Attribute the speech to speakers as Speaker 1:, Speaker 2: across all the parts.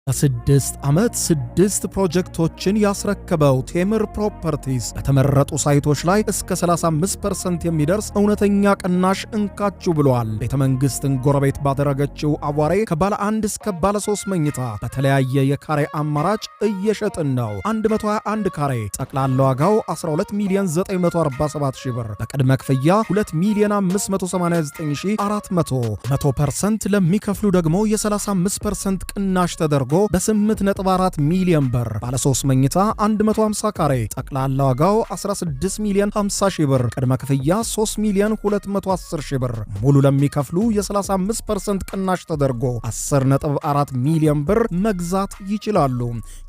Speaker 1: ለስድስት ዓመት 6 ፕሮጀክቶችን ያስረከበው ቴምር ፕሮፐርቲስ በተመረጡ ሳይቶች ላይ እስከ 35% የሚደርስ እውነተኛ ቅናሽ እንካችሁ ብሏል። ቤተ መንግስትን ጎረቤት ባደረገችው አዋሬ ከባለ 1 እስከ ባለ 3 መኝታ በተለያየ የካሬ አማራጭ እየሸጥን ነው። 121 ካሬ ጠቅላላ ዋጋው 12,947,000 ብር፣ በቅድመ ክፍያ 2,589,400፣ 100% ለሚከፍሉ ደግሞ የ35% ቅናሽ ተደርጎ በ8.4 ሚሊዮን ብር። ባለ 3 መኝታ 150 ካሬ ጠቅላላ ዋጋው 16,050,000 ብር፣ ቅድመ ክፍያ 3,210,000 ብር፣ ሙሉ ለሚከፍሉ የ35% ቅናሽ ተደርጎ 10.4 ሚሊዮን ብር መግዛት ይችላሉ።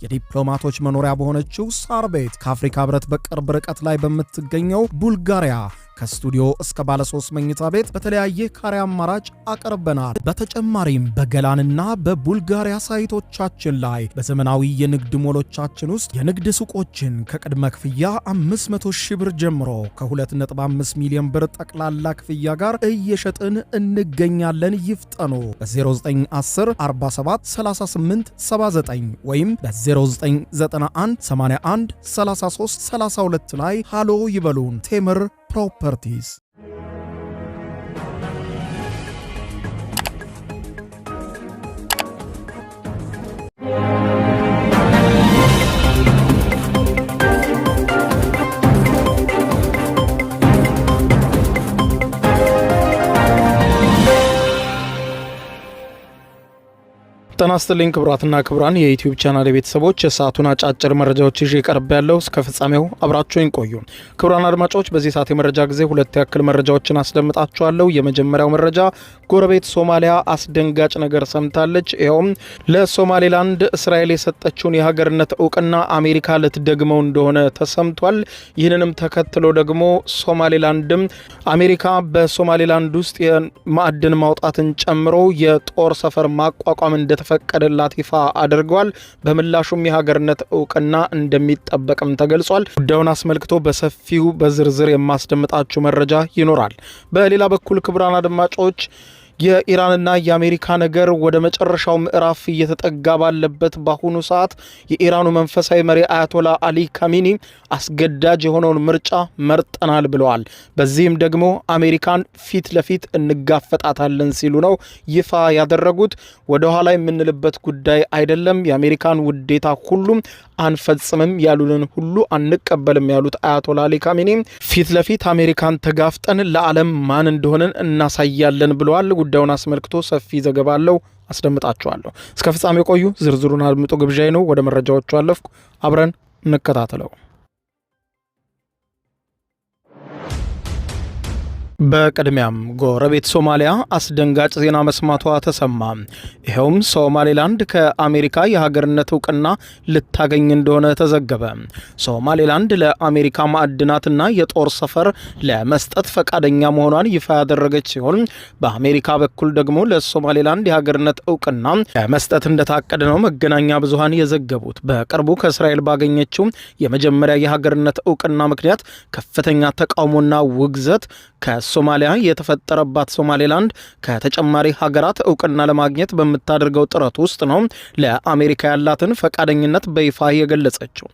Speaker 1: የዲፕሎማቶች መኖሪያ በሆነችው ሳር ቤት ከአፍሪካ ህብረት በቅርብ ርቀት ላይ በምትገኘው ቡልጋሪያ ከስቱዲዮ እስከ ባለ 3 መኝታ ቤት በተለያየ ካሬ አማራጭ አቀርበናል። በተጨማሪም በገላንና በቡልጋሪያ ሳይቶቻችን ላይ በዘመናዊ የንግድ ሞሎቻችን ውስጥ የንግድ ሱቆችን ከቅድመ ክፍያ 500,000 ብር ጀምሮ ከ2.5 ሚሊዮን ብር ጠቅላላ ክፍያ ጋር እየሸጥን እንገኛለን። ይፍጠኑ። በ0910 47 38 79 ወይም በ0991 81 33 32 ላይ ሃሎ ይበሉን። ቴምር ፕሮፐርቲስ። ጤና ይስጥልኝ ክቡራትና ክቡራን የዩቲዩብ ቻናል ቤተሰቦች፣ የሰዓቱን አጫጭር መረጃዎች ይዤ ቀርብ ያለው እስከ ፍጻሜው አብራችሁን ቆዩ። ክቡራን አድማጮች በዚህ ሰዓት የመረጃ ጊዜ ሁለት ያክል መረጃዎችን አስደምጣችኋለሁ። የመጀመሪያው መረጃ ጎረቤት ሶማሊያ አስደንጋጭ ነገር ሰምታለች። ይኸውም ለሶማሌላንድ እስራኤል የሰጠችውን የሀገርነት እውቅና አሜሪካ ልትደግመው እንደሆነ ተሰምቷል። ይህንንም ተከትሎ ደግሞ ሶማሌላንድም አሜሪካ በሶማሌላንድ ውስጥ የማዕድን ማውጣትን ጨምሮ የጦር ሰፈር ማቋቋም ፈቀደላት ይፋ አድርገዋል። በምላሹም የሀገርነት እውቅና እንደሚጠበቅም ተገልጿል። ጉዳዩን አስመልክቶ በሰፊው በዝርዝር የማስደምጣችሁ መረጃ ይኖራል። በሌላ በኩል ክቡራን አድማጮች የኢራንና የአሜሪካ ነገር ወደ መጨረሻው ምዕራፍ እየተጠጋ ባለበት በአሁኑ ሰዓት የኢራኑ መንፈሳዊ መሪ አያቶላ አሊ ካሚኒ አስገዳጅ የሆነውን ምርጫ መርጠናል ብለዋል። በዚህም ደግሞ አሜሪካን ፊት ለፊት እንጋፈጣታለን ሲሉ ነው ይፋ ያደረጉት። ወደ ኋላ የምንልበት ጉዳይ አይደለም፣ የአሜሪካን ውዴታ ሁሉም አንፈጽምም፣ ያሉንን ሁሉ አንቀበልም ያሉት አያቶላ አሊ ካሚኒ ፊት ለፊት አሜሪካን ተጋፍጠን ለዓለም ማን እንደሆነን እናሳያለን ብለዋል። ጉዳዩን አስመልክቶ ሰፊ ዘገባ አለው፣ አስደምጣችኋለሁ። እስከ ፍጻሜ ቆዩ። ዝርዝሩን አድምጡ ግብዣይ ነው። ወደ መረጃዎቹ አለፍኩ፣ አብረን እንከታተለው። በቅድሚያም ጎረቤት ሶማሊያ አስደንጋጭ ዜና መስማቷ ተሰማ። ይኸውም ሶማሌላንድ ከአሜሪካ የሀገርነት እውቅና ልታገኝ እንደሆነ ተዘገበ። ሶማሌላንድ ለአሜሪካ ማዕድናትና የጦር ሰፈር ለመስጠት ፈቃደኛ መሆኗን ይፋ ያደረገች ሲሆን በአሜሪካ በኩል ደግሞ ለሶማሌላንድ የሀገርነት እውቅና ለመስጠት እንደታቀደ ነው መገናኛ ብዙሃን የዘገቡት። በቅርቡ ከእስራኤል ባገኘችው የመጀመሪያ የሀገርነት እውቅና ምክንያት ከፍተኛ ተቃውሞና ውግዘት ከሶማሊያ የተፈጠረባት ሶማሌላንድ ከተጨማሪ ሀገራት እውቅና ለማግኘት በምታደርገው ጥረት ውስጥ ነው ለአሜሪካ ያላትን ፈቃደኝነት በይፋ የገለጸችው።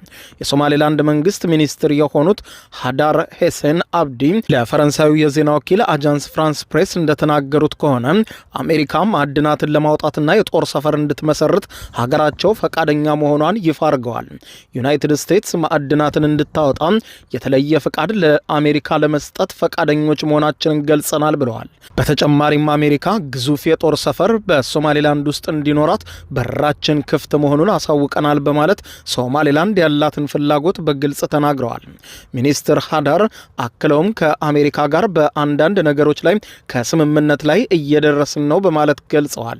Speaker 1: የሶማሌላንድ መንግስት ሚኒስትር የሆኑት ሃዳር ሄሴን አብዲ ለፈረንሳዩ የዜና ወኪል አጃንስ ፍራንስ ፕሬስ እንደተናገሩት ከሆነ አሜሪካ ማዕድናትን ለማውጣትና የጦር ሰፈር እንድትመሰርት ሀገራቸው ፈቃደኛ መሆኗን ይፋ አድርገዋል። ዩናይትድ ስቴትስ ማዕድናትን እንድታወጣ የተለየ ፈቃድ ለአሜሪካ ለመስጠት ፈቃደኞች መሆናችንን ገልጸናል ብለዋል። በተጨማሪም አሜሪካ ግዙፍ የጦር ሰፈር በሶማሌላንድ ውስጥ እንዲኖራት በራችን ክፍት መሆኑን አሳውቀናል በማለት ሶማሌላንድ ያላትን ፍላጎት በግልጽ ተናግረዋል። ሚኒስትር ሃዳር አክለውም ከአሜሪካ ጋር በአንዳንድ ነገሮች ላይ ከስምምነት ላይ እየደረስን ነው በማለት ገልጸዋል።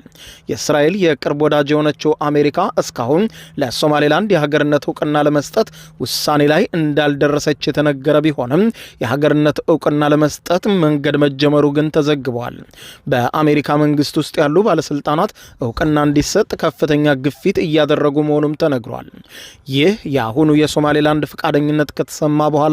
Speaker 1: የእስራኤል የቅርብ ወዳጅ የሆነችው አሜሪካ እስካሁን ለሶማሌላንድ የሀገርነት እውቅና ለመስጠት ውሳኔ ላይ እንዳልደረሰች የተነገረ ቢሆንም የሀገርነት እውቅና ለመስጠት መንገድ መጀመሩ ግን ተዘግቧል። በአሜሪካ መንግስት ውስጥ ያሉ ባለስልጣናት እውቅና እንዲሰጥ ከፍተኛ ግፊት እያደረጉ መሆኑም ተነግሯል። ይህ የአሁኑ የሶማሌላንድ ፈቃደኝነት ከተሰማ በኋላ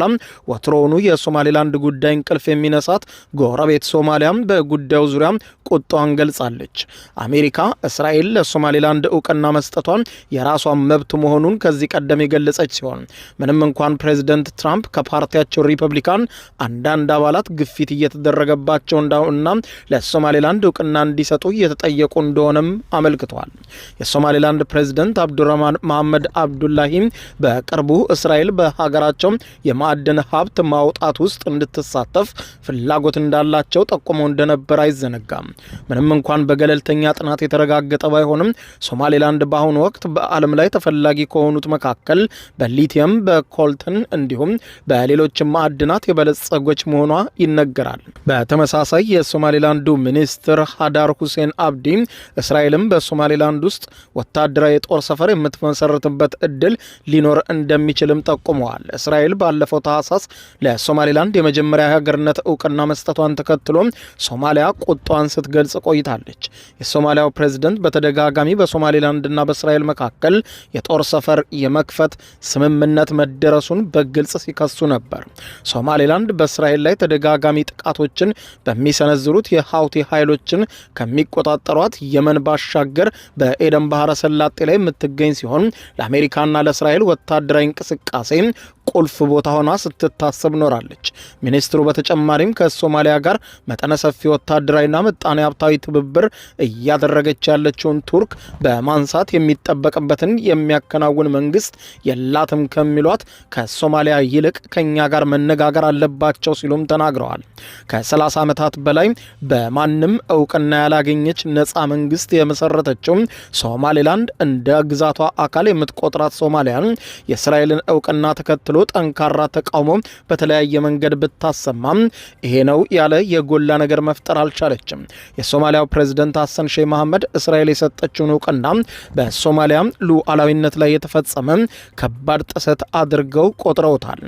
Speaker 1: ወትሮውኑ የሶማሌላንድ ጉዳይ እንቅልፍ የሚነሳት ጎረቤት ሶማሊያም በጉዳዩ ዙሪያ ቁጣዋን ገልጻለች። አሜሪካ እስራኤል ለሶማሌላንድ እውቅና መስጠቷን የራሷን መብት መሆኑን ከዚህ ቀደም የገለጸች ሲሆን ምንም እንኳን ፕሬዚደንት ትራምፕ ከፓርቲያቸው ሪፐብሊካን አንዳንድ አባላት ግፊት እየተደረገባቸው እና ለሶማሌላንድ እውቅና እንዲሰጡ እየተጠየቁ እንደሆነም አመልክቷል። የሶማሌላንድ ፕሬዚደንት አብዱራህማን መሐመድ አብዱላሂ በቅርቡ እስራኤል በሀገራቸው የማዕድን ሀብት ማውጣት ውስጥ እንድትሳተፍ ፍላጎት እንዳላቸው ጠቁመው እንደነበር አይዘነጋም። ምንም እንኳን በገለልተኛ ጥናት የተረጋገጠ ባይሆንም ሶማሌላንድ በአሁኑ ወቅት በዓለም ላይ ተፈላጊ ከሆኑት መካከል በሊቲየም፣ በኮልተን እንዲሁም በሌሎች ማዕድናት የበለጸጎች መሆኗ ይነገራል። በተመሳሳይ የሶማሌላንዱ ሚኒስትር ሃዳር ሁሴን አብዲ እስራኤልም በሶማሌላንድ ውስጥ ወታደራዊ የጦር ሰፈር የምትመሰርትበት እድል ሊኖር እንደሚችልም ጠቁመዋል። እስራኤል ባለፈው ታህሳስ ለሶማሌላንድ የመጀመሪያ ሀገርነት እውቅና መስጠቷን ተከትሎ ሶማሊያ ቁጣዋን ስትገልጽ ቆይታለች። የሶማሊያው ፕሬዝደንት በተደጋጋሚ በሶማሌላንድና በእስራኤል መካከል የጦር ሰፈር የመክፈት ስምምነት መደረሱን በግልጽ ሲከሱ ነበር። ሶማሌላንድ በእስራኤል ላይ ተደጋጋሚ ጥቃቶችን በሚሰነዝሩት የሀውቲ ኃይሎችን ከሚቆጣጠሯት የመን ባሻገር በኤደን ባህረ ሰላጤ ላይ የምትገኝ ሲሆን ለአሜሪካና ለእስራኤል ወታደራዊ እንቅስቃሴ ቁልፍ ቦታ ሆና ስትታሰብ ኖራለች። ሚኒስትሩ በተጨማሪም ከሶማሊያ ጋር መጠነ ሰፊ ወታደራዊና ምጣኔ ሀብታዊ ትብብር እያደረገች ያለችውን ቱርክ በማንሳት የሚጠበቅበትን የሚያከናውን መንግስት የላትም ከሚሏት ከሶማሊያ ይልቅ ከኛ ጋር መነጋገር አለባቸው ሲሉም ተናግረዋል። ከ30 ዓመታት በላይ በማንም እውቅና ያላገኘች ነፃ መንግስት የመሰረተችው ሶማሌላንድ እንደ ግዛቷ አካል የምትቆጥራት ሶማሊያን የእስራኤልን እውቅና ተከትሎ ጠንካራ ተቃውሞ በተለያየ መንገድ ብታሰማም ይሄ ነው ያለ የጎላ ነገር መፍጠር አልቻለችም። የሶማሊያው ፕሬዝደንት ሐሰን ሼህ መሐመድ እስራኤል የሰጠችውን እውቅና በሶማሊያ ሉዓላዊነት ላይ የተፈጸመ ከባድ ጥሰት አድርገው ቆጥረውታል።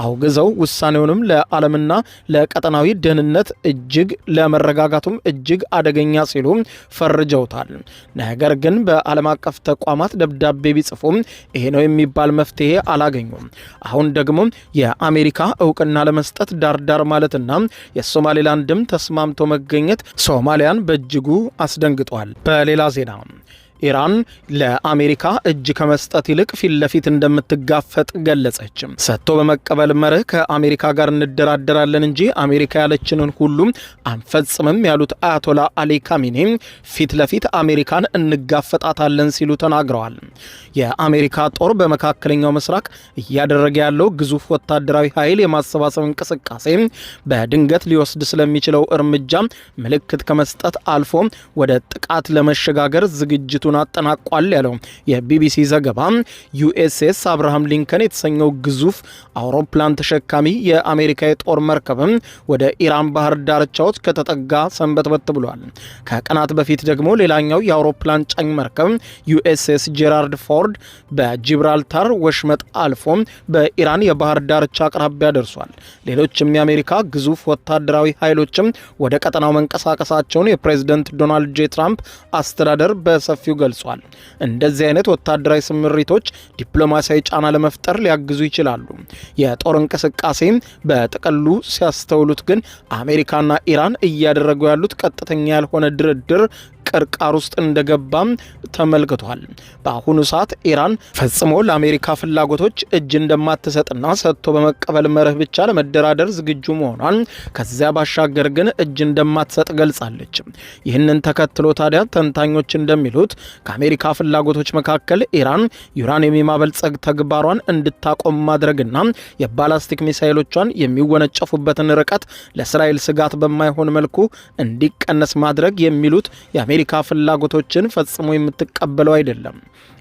Speaker 1: አውግዘው ውሳኔውንም ለዓለምና ለቀጠናዊ ደህንነት እጅግ ለመረጋጋቱም እጅግ አደገኛ ሲሉ ፈርጀውታል። ነገር ግን በዓለም አቀፍ ተቋማት ደብዳቤ ቢጽፉም ይሄ ነው የሚባል መፍትሄ አላገኙም። አሁን ደግሞ የአሜሪካ እውቅና ለመስጠት ዳርዳር ማለትና የሶማሌላንድም ተስማምቶ መገኘት ሶማሊያን በእጅጉ አስደንግጧል። በሌላ ዜና ኢራን ለአሜሪካ እጅ ከመስጠት ይልቅ ፊት ለፊት እንደምትጋፈጥ ገለጸች። ሰጥቶ በመቀበል መርህ ከአሜሪካ ጋር እንደራደራለን እንጂ አሜሪካ ያለችንን ሁሉም አንፈጽምም ያሉት አያቶላ አሊ ካሚኒ ፊት ለፊት አሜሪካን እንጋፈጣታለን ሲሉ ተናግረዋል። የአሜሪካ ጦር በመካከለኛው ምስራቅ እያደረገ ያለው ግዙፍ ወታደራዊ ኃይል የማሰባሰብ እንቅስቃሴ በድንገት ሊወስድ ስለሚችለው እርምጃ ምልክት ከመስጠት አልፎ ወደ ጥቃት ለመሸጋገር ዝግጅቱ አጠናቋል ያለው የቢቢሲ ዘገባ ዩኤስኤስ አብርሃም ሊንከን የተሰኘው ግዙፍ አውሮፕላን ተሸካሚ የአሜሪካ የጦር መርከብ ወደ ኢራን ባህር ዳርቻዎች ከተጠጋ ሰንበትበት ብሏል። ከቀናት በፊት ደግሞ ሌላኛው የአውሮፕላን ጫኝ መርከብ ዩኤስኤስ ጄራርድ ፎርድ በጂብራልታር ወሽመጥ አልፎ በኢራን የባህር ዳርቻ አቅራቢያ ደርሷል። ሌሎችም የአሜሪካ ግዙፍ ወታደራዊ ኃይሎችም ወደ ቀጠናው መንቀሳቀሳቸውን የፕሬዝደንት ዶናልድ ጄ ትራምፕ አስተዳደር በሰፊው ገልጿል። እንደዚህ አይነት ወታደራዊ ስምሪቶች ዲፕሎማሲያዊ ጫና ለመፍጠር ሊያግዙ ይችላሉ። የጦር እንቅስቃሴ በጥቅሉ ሲያስተውሉት ግን አሜሪካና ኢራን እያደረጉ ያሉት ቀጥተኛ ያልሆነ ድርድር ቅርቃር ውስጥ እንደገባም ተመልክቷል። በአሁኑ ሰዓት ኢራን ፈጽሞ ለአሜሪካ ፍላጎቶች እጅ እንደማትሰጥና ሰጥቶ በመቀበል መርህ ብቻ ለመደራደር ዝግጁ መሆኗን ከዚያ ባሻገር ግን እጅ እንደማትሰጥ ገልጻለች። ይህንን ተከትሎ ታዲያ ተንታኞች እንደሚሉት ከአሜሪካ ፍላጎቶች መካከል ኢራን ዩራኒየም የማበልጸግ ተግባሯን እንድታቆም ማድረግና የባላስቲክ ሚሳይሎቿን የሚወነጨፉበትን ርቀት ለእስራኤል ስጋት በማይሆን መልኩ እንዲቀነስ ማድረግ የሚሉት የአሜሪካ ፍላጎቶችን ፈጽሞ የምትቀበለው አይደለም።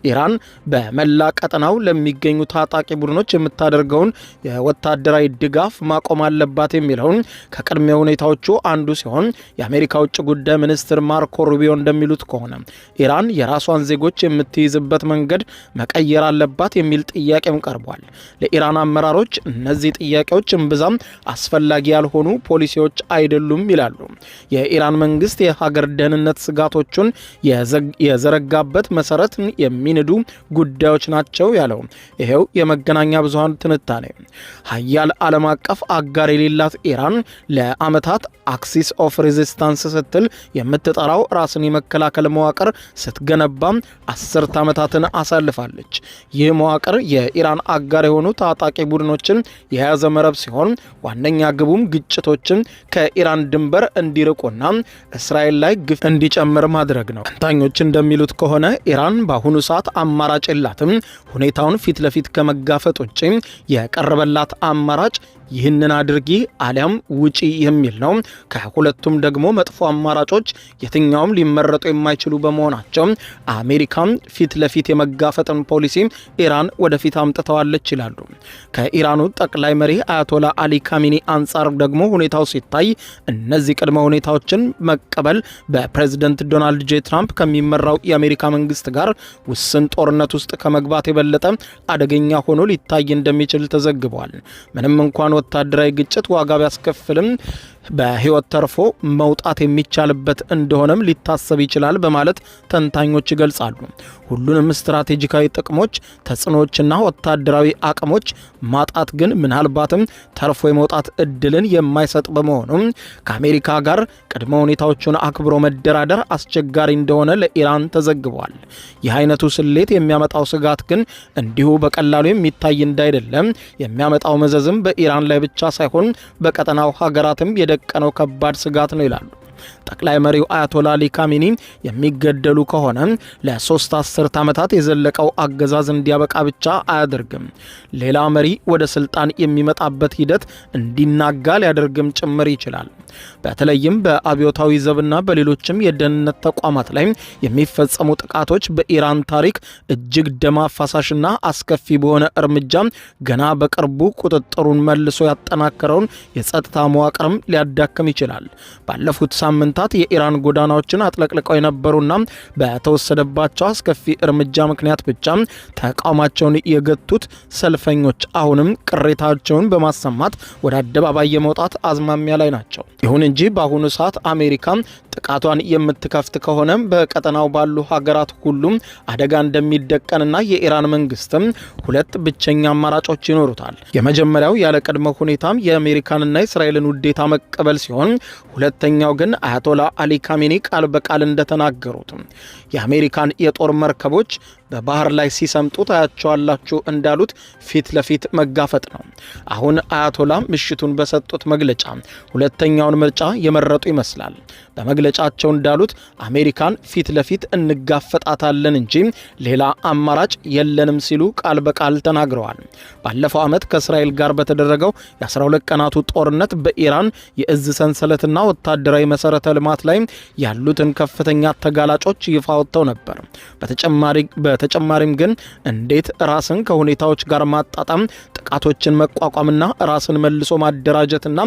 Speaker 1: ኢራን በመላ ቀጠናው ለሚገኙ ታጣቂ ቡድኖች የምታደርገውን የወታደራዊ ድጋፍ ማቆም አለባት የሚለውን ከቅድመ ሁኔታዎቹ አንዱ ሲሆን የአሜሪካ ውጭ ጉዳይ ሚኒስትር ማርኮ ሩቢዮ እንደሚሉት ከሆነ ኢራን የራሷን ዜጎች የምትይዝበት መንገድ መቀየር አለባት የሚል ጥያቄም ቀርቧል። ለኢራን አመራሮች እነዚህ ጥያቄዎች እምብዛም አስፈላጊ ያልሆኑ ፖሊሲዎች አይደሉም ይላሉ። የኢራን መንግስት የሀገር ደህንነት ስጋቶቹን የዘረጋበት መሰረት የሚንዱ ጉዳዮች ናቸው ያለው ይሄው የመገናኛ ብዙሃን ትንታኔ ሀያል ዓለም አቀፍ አጋር የሌላት ኢራን ለዓመታት አክሲስ ኦፍ ሬዚስታንስ ስትል የምትጠራው ራስን የመከላከል መዋቅር ስትገነባ 10 ዓመታትን አሳልፋለች። ይህ መዋቅር የኢራን አጋር የሆኑ ታጣቂ ቡድኖችን የያዘ መረብ ሲሆን ዋነኛ ግቡም ግጭቶችን ከኢራን ድንበር እንዲርቁና እስራኤል ላይ ግፍ እንዲጨምር ማድረግ ነው። ተንታኞች እንደሚሉት ከሆነ ኢራን በአሁኑ ሰዓት አማራጭ የላትም። ሁኔታውን ፊት ለፊት ከመጋፈጥ ውጭ የቀረበላት አማራጭ ይህንን አድርጊ አሊያም ውጪ የሚል ነው። ከሁለቱም ደግሞ መጥፎ አማራጮች የትኛውም ሊመረጡ የማይችሉ በመሆናቸው አሜሪካም ፊት ለፊት የመጋፈጥን ፖሊሲ ኢራን ወደፊት አምጥተዋለች ይላሉ። ከኢራኑ ጠቅላይ መሪ አያቶላ አሊ ካሚኒ አንጻር ደግሞ ሁኔታው ሲታይ እነዚህ ቅድመ ሁኔታዎችን መቀበል በፕሬዝደንት ዶናልድ ጄ ትራምፕ ከሚመራው የአሜሪካ መንግስት ጋር ውስን ጦርነት ውስጥ ከመግባት የበለጠ አደገኛ ሆኖ ሊታይ እንደሚችል ተዘግቧል። ምንም እንኳን ወታደራዊ ግጭት ዋጋ ቢያስከፍልም በህይወት ተርፎ መውጣት የሚቻልበት እንደሆነም ሊታሰብ ይችላል በማለት ተንታኞች ይገልጻሉ። ሁሉንም ስትራቴጂካዊ ጥቅሞች፣ ተጽዕኖዎችና ወታደራዊ አቅሞች ማጣት ግን ምናልባትም ተርፎ የመውጣት እድልን የማይሰጥ በመሆኑ ከአሜሪካ ጋር ቅድመ ሁኔታዎቹን አክብሮ መደራደር አስቸጋሪ እንደሆነ ለኢራን ተዘግቧል። ይህ አይነቱ ስሌት የሚያመጣው ስጋት ግን እንዲሁ በቀላሉ የሚታይ እንዳይደለም፣ የሚያመጣው መዘዝም በኢራን ላይ ብቻ ሳይሆን በቀጠናው ሀገራትም የደቀነው ከባድ ስጋት ነው ይላሉ። ጠቅላይ መሪው አያቶላ አሊ ካሚኒ የሚገደሉ ከሆነ ለ3 አስርት ዓመታት የዘለቀው አገዛዝ እንዲያበቃ ብቻ አያደርግም፣ ሌላ መሪ ወደ ስልጣን የሚመጣበት ሂደት እንዲናጋ ሊያደርግም ጭምር ይችላል። በተለይም በአብዮታዊ ዘብና በሌሎችም የደህንነት ተቋማት ላይ የሚፈጸሙ ጥቃቶች በኢራን ታሪክ እጅግ ደም አፋሳሽና አስከፊ በሆነ እርምጃ ገና በቅርቡ ቁጥጥሩን መልሶ ያጠናከረውን የጸጥታ መዋቅርም ሊያዳክም ይችላል። ባለፉት ሳምንታት የኢራን ጎዳናዎችን አጥለቅልቀው የነበሩና በተወሰደባቸው አስከፊ እርምጃ ምክንያት ብቻ ተቃውሟቸውን የገቱት ሰልፈኞች አሁንም ቅሬታቸውን በማሰማት ወደ አደባባይ የመውጣት አዝማሚያ ላይ ናቸው። ይሁን እንጂ በአሁኑ ሰዓት አሜሪካ ጥቃቷን የምትከፍት ከሆነ በቀጠናው ባሉ ሀገራት ሁሉም አደጋ እንደሚደቀንና የኢራን መንግስትም ሁለት ብቸኛ አማራጮች ይኖሩታል። የመጀመሪያው ያለ ቅድመ ሁኔታም የአሜሪካንና የእስራኤልን ውዴታ መቀበል ሲሆን፣ ሁለተኛው ግን አያቶላ አሊ ካሚኒ ቃል በቃል እንደተናገሩት የአሜሪካን የጦር መርከቦች በባህር ላይ ሲሰምጡ ታያቸዋላችሁ እንዳሉት ፊት ለፊት መጋፈጥ ነው። አሁን አያቶላ ምሽቱን በሰጡት መግለጫ ሁለተኛውን ምርጫ የመረጡ ይመስላል። በመግለጫቸው እንዳሉት አሜሪካን ፊት ለፊት እንጋፈጣታለን እንጂ ሌላ አማራጭ የለንም ሲሉ ቃል በቃል ተናግረዋል። ባለፈው ዓመት ከእስራኤል ጋር በተደረገው የ12 ቀናቱ ጦርነት በኢራን የእዝ ሰንሰለትና ወታደራዊ መሰረተ ልማት ላይ ያሉትን ከፍተኛ ተጋላጮች ይፋ ወጥተው ነበር። በተጨማሪም ግን እንዴት ራስን ከሁኔታዎች ጋር ማጣጣም፣ ጥቃቶችን መቋቋምና ራስን መልሶ ማደራጀትና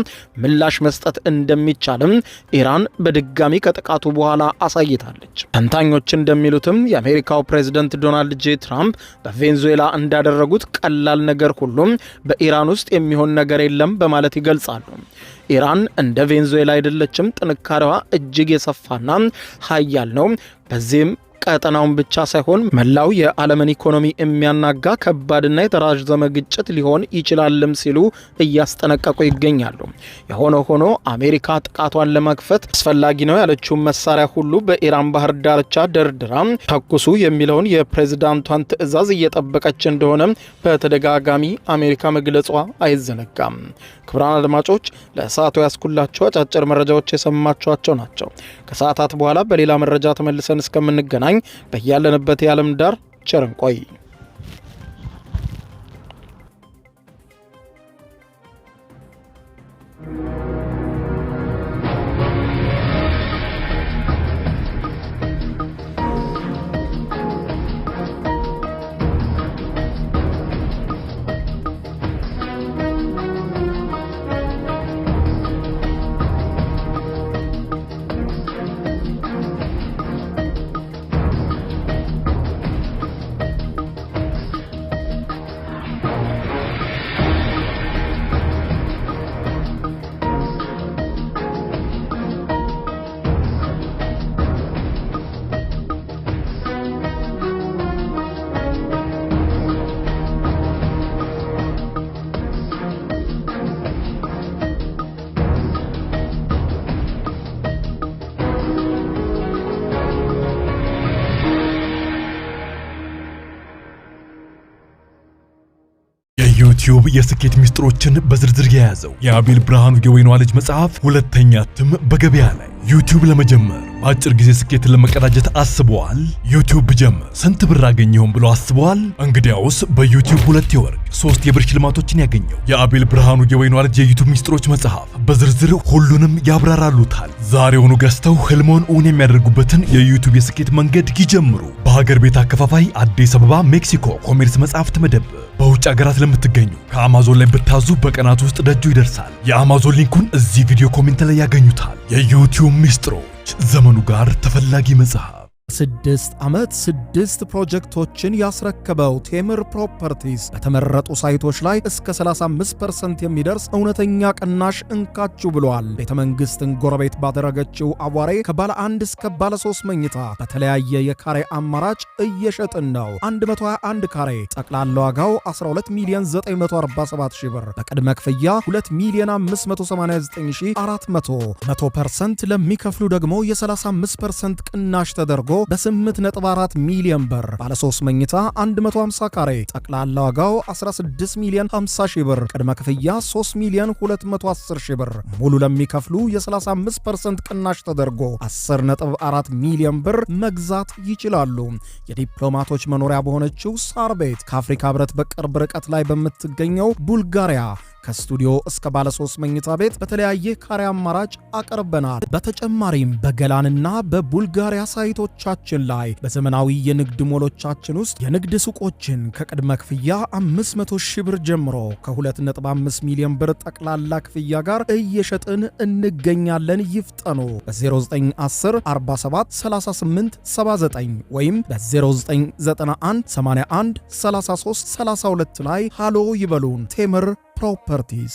Speaker 1: ምላሽ መስጠት እንደሚቻልም ኢራን በድጋሚ ከጥቃቱ በኋላ አሳይታለች። ተንታኞች እንደሚሉትም የአሜሪካው ፕሬዝደንት ዶናልድ ጄ ትራምፕ በቬንዙዌላ እንዳደረጉት ቀላል ነገር ሁሉም በኢራን ውስጥ የሚሆን ነገር የለም በማለት ይገልጻሉ። ኢራን እንደ ቬንዙዌላ አይደለችም። ጥንካሬዋ እጅግ የሰፋና ኃያል ነው። በዚህም ቀጠናውን ብቻ ሳይሆን መላው የዓለምን ኢኮኖሚ የሚያናጋ ከባድና የተራዘመ ግጭት ሊሆን ይችላልም ሲሉ እያስጠነቀቁ ይገኛሉ። የሆነ ሆኖ አሜሪካ ጥቃቷን ለመክፈት አስፈላጊ ነው ያለችውን መሳሪያ ሁሉ በኢራን ባህር ዳርቻ ደርድራ ተኩሱ የሚለውን የፕሬዝዳንቷን ትዕዛዝ እየጠበቀች እንደሆነ በተደጋጋሚ አሜሪካ መግለጿ አይዘነጋም። ክቡራን አድማጮች ለሰዓቱ ያስኩላቸው አጫጭር መረጃዎች የሰማችኋቸው ናቸው። ከሰዓታት በኋላ በሌላ መረጃ ተመልሰን እስከምንገናኝ በያለንበት የዓለም ዳር ቸር እንቆይ።
Speaker 2: የዩቲዩብ የስኬት ሚስጥሮችን በዝርዝር የያዘው የአቤል ብርሃኑ የወይኗ ልጅ መጽሐፍ ሁለተኛ እትም በገበያ ላይ። ዩቲዩብ ለመጀመር በአጭር ጊዜ ስኬትን ለመቀዳጀት አስበዋል? ዩቲዩብ ብጀምር ስንት ብር አገኘሁም ብሎ አስበዋል? እንግዲያውስ በዩቲዩብ 2 የወርቅ 3 የብር ሽልማቶችን ያገኘው የአቤል ብርሃኑ የወይኗ ልጅ የዩቲዩብ ሚስጥሮች መጽሐፍ በዝርዝር ሁሉንም ያብራራሉታል። ዛሬውኑ ገዝተው ህልሞን እውን የሚያደርጉበትን የዩቲዩብ የስኬት መንገድ ይጀምሩ። በሀገር ቤት አከፋፋይ አዲስ አበባ ሜክሲኮ ኮሜርስ መጽሐፍት መደብር። በውጭ ሀገራት ለምትገኙ ከአማዞን ላይ ብታዙ በቀናት ውስጥ ደጁ ይደርሳል። የአማዞን ሊንኩን እዚህ ቪዲዮ ኮሜንት ላይ ያገኙታል። የዩቲዩብ ሚስጥሮች፣ ዘመኑ ጋር ተፈላጊ መጽሐፍ።
Speaker 1: 6 ዓመት 6 ፕሮጀክቶችን ያስረከበው ቴምር ፕሮፐርቲስ በተመረጡ ሳይቶች ላይ እስከ 35% የሚደርስ እውነተኛ ቅናሽ እንካችሁ ብሏል። ቤተ መንግስትን ጎረቤት ባደረገችው አቧሬ ከባለ 1 እስከ ባለ 3 መኝታ በተለያየ የካሬ አማራጭ እየሸጥን ነው። 121 ካሬ ጠቅላላ ዋጋው 12,947,000 ብር፣ በቅድመ ክፍያ 2,589,400፣ 100% ለሚከፍሉ ደግሞ የ35% ቅናሽ ተደርጎ በ8.4 ሚሊዮን ብር ባለ 3 መኝታ 150 ካሬ ጠቅላላ ዋጋው 16,050,000 ብር፣ ቅድመ ክፍያ 3,210,000 ብር፣ ሙሉ ለሚከፍሉ የ35% ቅናሽ ተደርጎ 10.4 ሚሊዮን ብር መግዛት ይችላሉ። የዲፕሎማቶች መኖሪያ በሆነችው ሳር ቤት ከአፍሪካ ህብረት በቅርብ ርቀት ላይ በምትገኘው ቡልጋሪያ ከስቱዲዮ እስከ ባለ 3 መኝታ ቤት በተለያየ ካሬ አማራጭ አቀርበናል። በተጨማሪም በገላንና በቡልጋሪያ ሳይቶቻችን ላይ በዘመናዊ የንግድ ሞሎቻችን ውስጥ የንግድ ሱቆችን ከቅድመ ክፍያ 500,000 ብር ጀምሮ ከ2.5 ሚሊዮን ብር ጠቅላላ ክፍያ ጋር እየሸጥን እንገኛለን። ይፍጠኑ። በ0910 47 38 79 ወይም በ0991 81 33 32 ላይ ሃሎ ይበሉን። ቴምር Properties